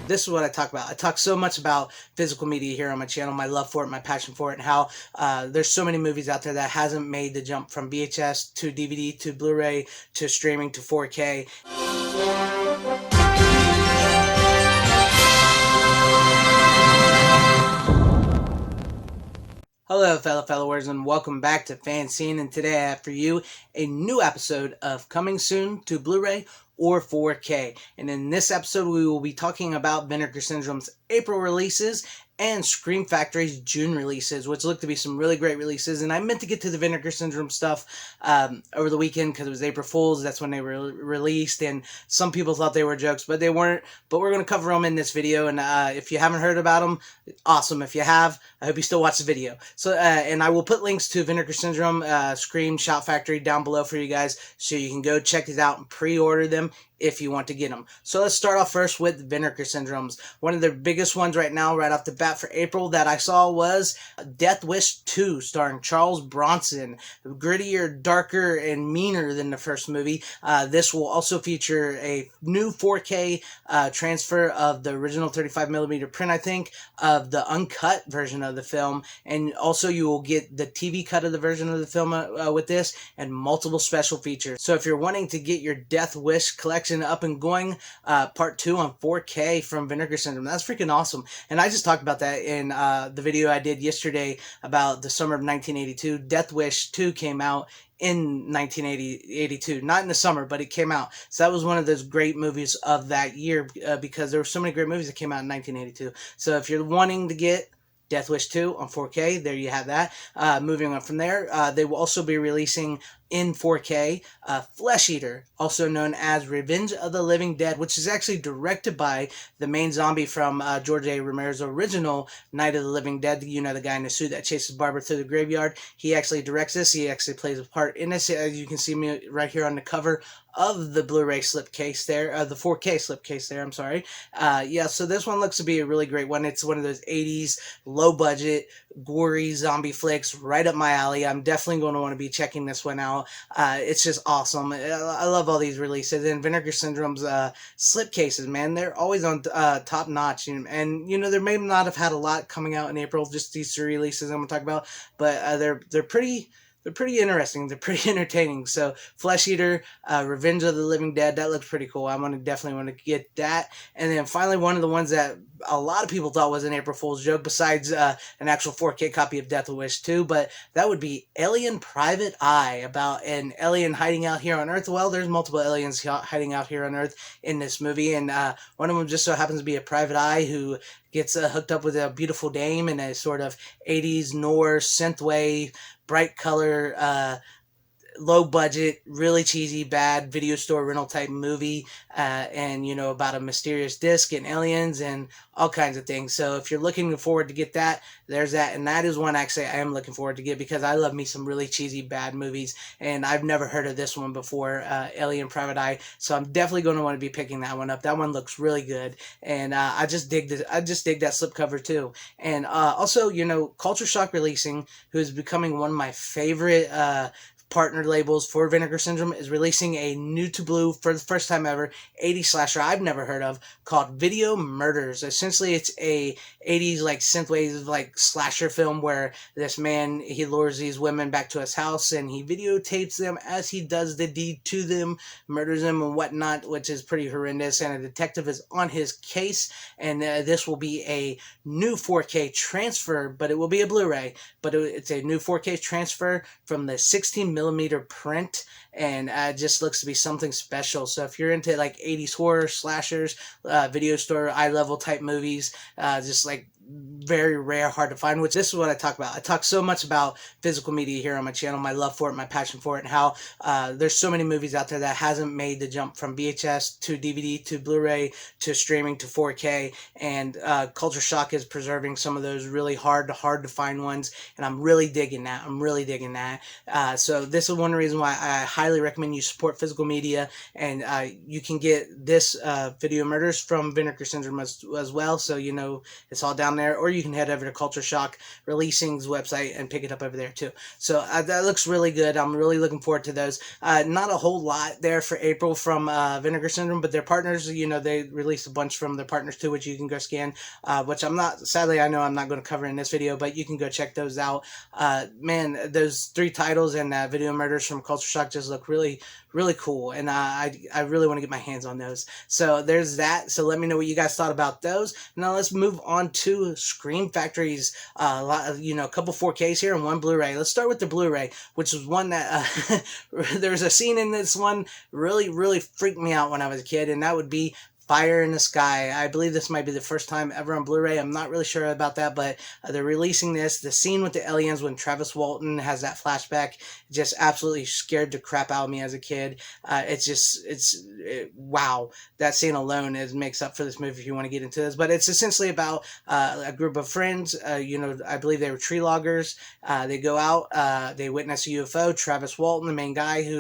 this is what I talk about. I talk so much about physical media here on my channel, my love for it, my passion for it, and how there's so many movies out there that hasn't made the jump from VHS to DVD to Blu-ray to streaming to 4K. Hello followers, and welcome back to FanZcene, and today I have for you a new episode of Coming Soon to Blu-ray or 4K. And in this episode we will be talking about Vinegar Syndrome's April releases and Scream Factory's June releases, which look to be some really great releases. And I meant to get to the Vinegar Syndrome stuff over the weekend because it was April Fool's. That's when they were released, and some people thought they were jokes, but they weren't. But we're going to cover them in this video, and if you haven't heard about them, awesome. If you have, I hope you still watch the video. So, and I will put links to Vinegar Syndrome, Scream, Shout Factory down below for you guys, so you can go check these out and pre-order them if you want to get them. So let's start off first with Vinegar Syndromes. One of the biggest ones right now, right off the bat for April that I saw was Death Wish 2, starring Charles Bronson. Grittier, darker, and meaner than the first movie. This will also feature a new 4K transfer of the original 35mm print, I think, of the uncut version of the film. And also you will get the TV cut of the version of the film with this, and multiple special features. So if you're wanting to get your Death Wish collection up and going, part 2 on 4K from Vinegar Syndrome, that's freaking awesome. And I just talked about that in the video I did yesterday about the summer of 1982. Death Wish 2 came out in 1982, not in the summer, but it came out. So that was one of those great movies of that year, because there were so many great movies that came out in 1982. So if you're wanting to get Death Wish 2 on 4K, there you have that. Moving on from there, they will also be releasing in 4K Flesh Eater, also known as Revenge of the Living Dead, which is actually directed by the main zombie from George A. Romero's original Night of the Living Dead. You know, the guy in the suit that chases Barbara through the graveyard. He actually directs this. He actually plays a part in this. As you can see me right here on the cover of the Blu-ray slipcase there, the 4K slipcase there, I'm sorry. Yeah, so this one looks to be a really great one. It's one of those 80s, low-budget, gory zombie flicks, right up my alley. I'm definitely going to want to be checking this one out. It's just awesome. I love all these releases. And Vinegar Syndrome's slipcases, man, they're always on top notch. And you know, they may not have had a lot coming out in April, just these 3 releases I'm going to talk about, but they're pretty interesting. They're pretty entertaining. So Flesh Eater, Revenge of the Living Dead, that looks pretty cool. I'm gonna definitely want to get that. And then finally, one of the ones that a lot of people thought was an April Fool's joke, besides an actual 4K copy of Death Wish 2, but that would be Alien Private Eye, about an alien hiding out here on Earth. Well, there's multiple aliens hiding out here on Earth in this movie, and one of them just so happens to be a private eye who gets hooked up with a beautiful dame in a sort of 80s noir synthwave, bright color, low budget, really cheesy, bad video store rental type movie, and you know, about a mysterious disc and aliens and all kinds of things. So if you're looking forward to get that, there's that. And that is one actually I am looking forward to get, because I love me some really cheesy bad movies, and I've never heard of this one before, Alien Private Eye. So I'm definitely going to want to be picking that one up. That one looks really good, and I just dig that slipcover too. And also, you know, Culture Shock Releasing, who is becoming one of my favorite partner labels for Vinegar Syndrome, is releasing a new to blue, for the first time ever, 80s slasher I've never heard of, called Video Murders. Essentially, it's a 80s like synthwave like slasher film where this man, he lures these women back to his house and he videotapes them as he does the deed to them, murders them and whatnot, which is pretty horrendous. And a detective is on his case, and this will be a new 4K transfer, but it will be a Blu-ray, but it's a new 4K transfer from the 16mm print, and just looks to be something special. So if you're into like 80s horror, slashers, video store, eye level type movies, just like very rare, hard to find, which this is what I talk about. I talk so much about physical media here on my channel, my love for it, my passion for it, and how there's so many movies out there that hasn't made the jump from VHS to DVD to Blu-ray to streaming to 4K, and Culture Shock is preserving some of those really hard to find ones, and I'm really digging that. So this is one reason why I highly recommend you support physical media, and you can get this Video Murders from Vinegar Syndrome as well, so you know it's all down there, or you can head over to Culture Shock Releasing's website and pick it up over there too. So that looks really good. I'm really looking forward to those. Not a whole lot there for April from Vinegar Syndrome, but their partners, you know, they released a bunch from their partners too, which you can go scan, which I'm not, sadly, I know I'm not going to cover in this video, but you can go check those out. Man, those 3 titles and Video Murders from Culture Shock just look really, really cool, and I really want to get my hands on those. So there's that. So let me know what you guys thought about those. Now let's move on to Scream Factory's, you know, a couple 4Ks here and 1 Blu-ray. Let's start with the Blu-ray, which is one that there was a scene in this one really freaked me out when I was a kid, and that would be Fire in the Sky. I believe this might be the first time ever on Blu-ray. I'm not really sure about that, but they're releasing this. The scene with the aliens when Travis Walton has that flashback just absolutely scared the crap out of me as a kid. Wow. That scene alone makes up for this movie if you want to get into this. But it's essentially about a group of friends. You know, I believe they were tree loggers. They go out. They witness a UFO. Travis Walton, the main guy, who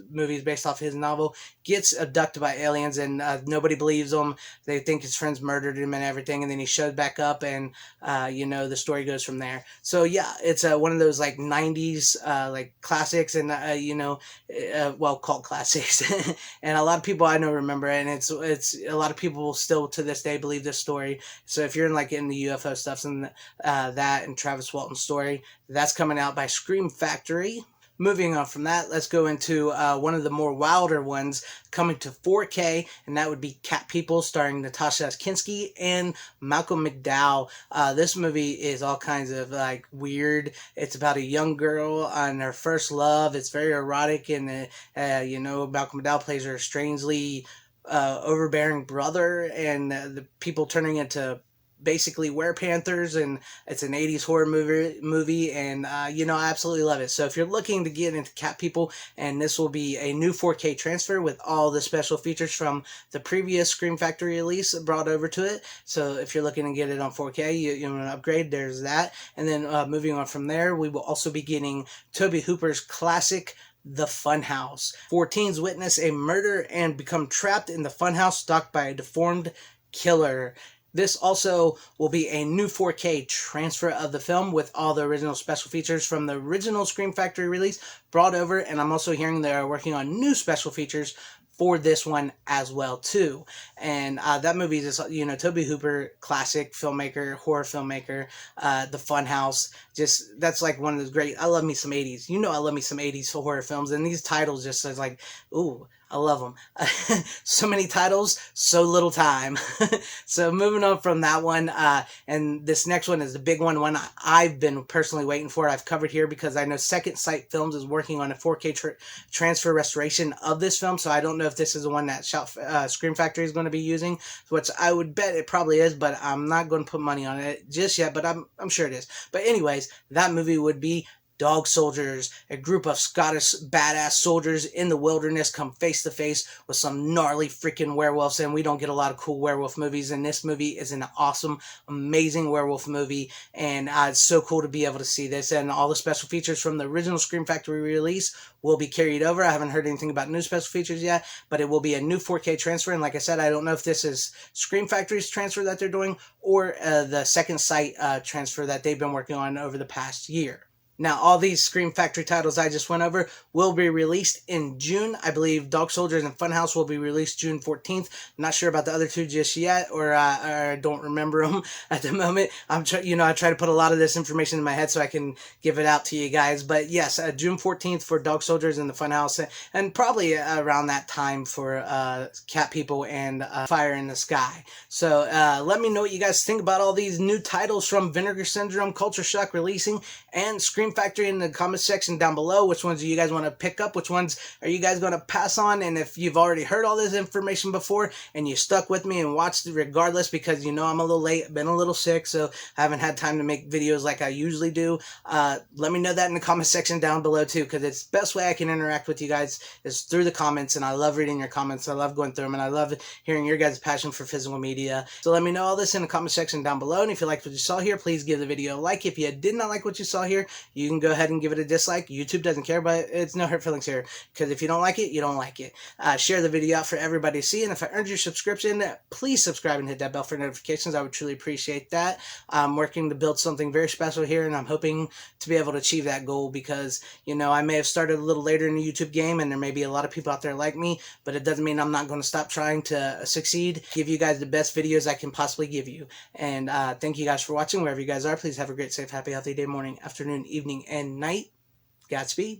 movie is based off his novel, gets abducted by aliens, and nobody believes him. They think his friends murdered him and everything, and then he shows back up, and you know, the story goes from there. So yeah, it's one of those like 90s like classics, and you know, well, cult classics. And a lot of people I know remember it, and it's a lot of people still to this day believe this story. So if you're in the UFO stuff, and that and Travis Walton's story, that's coming out by Scream Factory. Moving on from that, let's go into one of the more wilder ones coming to 4K, and that would be Cat People, starring Natasha Kinski and Malcolm McDowell. This movie is all kinds of like weird. It's about a young girl on her first love. It's very erotic, and you know, Malcolm McDowell plays her strangely overbearing brother, and the people turning into basically were-panthers, and it's an 80s horror movie, and you know, I absolutely love it. So if you're looking to get into Cat People, and this will be a new 4K transfer with all the special features from the previous Scream Factory release brought over to it. So if you're looking to get it on 4K, you want to upgrade, there's that. And then moving on from there, we will also be getting Tobe Hooper's classic The Funhouse. 4 teens witness a murder and become trapped in the funhouse stalked by a deformed killer. This also will be a new 4K transfer of the film with all the original special features from the original Scream Factory release brought over, and I'm also hearing they're working on new special features for this one as well too. And that movie is, you know, Tobe Hooper, classic filmmaker, horror filmmaker, The Funhouse, just, that's like one of those great, I love me some 80s. You know, I love me some 80s horror films, and these titles just is like, ooh, I love them. So many titles, so little time. So moving on from that one, and this next one is the big one I've been personally waiting for. I've covered here because I know Second Sight Films is working on a 4K transfer restoration of this film, so I don't know if this is the one that Scream Factory is going to be using, which I would bet it probably is, but I'm not going to put money on it just yet, but I'm sure it is. But anyways, that movie would be Dog Soldiers. A group of Scottish badass soldiers in the wilderness come face to face with some gnarly freaking werewolves, and we don't get a lot of cool werewolf movies, and this movie is an awesome, amazing werewolf movie, and it's so cool to be able to see this, and all the special features from the original Scream Factory release will be carried over. I haven't heard anything about new special features yet, but it will be a new 4K transfer, and like I said, I don't know if this is Scream Factory's transfer that they're doing, or the Second Sight transfer that they've been working on over the past year. Now, all these Scream Factory titles I just went over will be released in June. I believe Dog Soldiers and Funhouse will be released June 14th. Not sure about the other two just yet, or I don't remember them at the moment. I try to put a lot of this information in my head so I can give it out to you guys. But yes, June 14th for Dog Soldiers and the Funhouse, and probably around that time for Cat People and Fire in the Sky. So let me know what you guys think about all these new titles from Vinegar Syndrome, Culture Shock releasing, and Scream Factory in the comment section down below. Which ones do you guys want to pick up? Which ones are you guys going to pass on? And if you've already heard all this information before and you stuck with me and watched it regardless, because you know I'm a little late, been a little sick, so I haven't had time to make videos like I usually do, let me know that in the comment section down below too, because it's the best way I can interact with you guys is through the comments, and I love reading your comments. I love going through them, and I love hearing your guys' passion for physical media. So let me know all this in the comment section down below, and if you liked what you saw here, please give the video a like. If you did not like what you saw here, you can go ahead and give it a dislike. YouTube doesn't care, but it's no hurt feelings here, because if you don't like it, you don't like it. Share the video out for everybody to see, and if I earned your subscription, please subscribe and hit that bell for notifications. I would truly appreciate that. I'm working to build something very special here, and I'm hoping to be able to achieve that goal, because, you know, I may have started a little later in the YouTube game, and there may be a lot of people out there like me, but it doesn't mean I'm not going to stop trying to succeed, give you guys the best videos I can possibly give you. And thank you guys for watching, wherever you guys are. Please have a great, safe, happy, healthy day, morning, afternoon, evening, and night. Godspeed.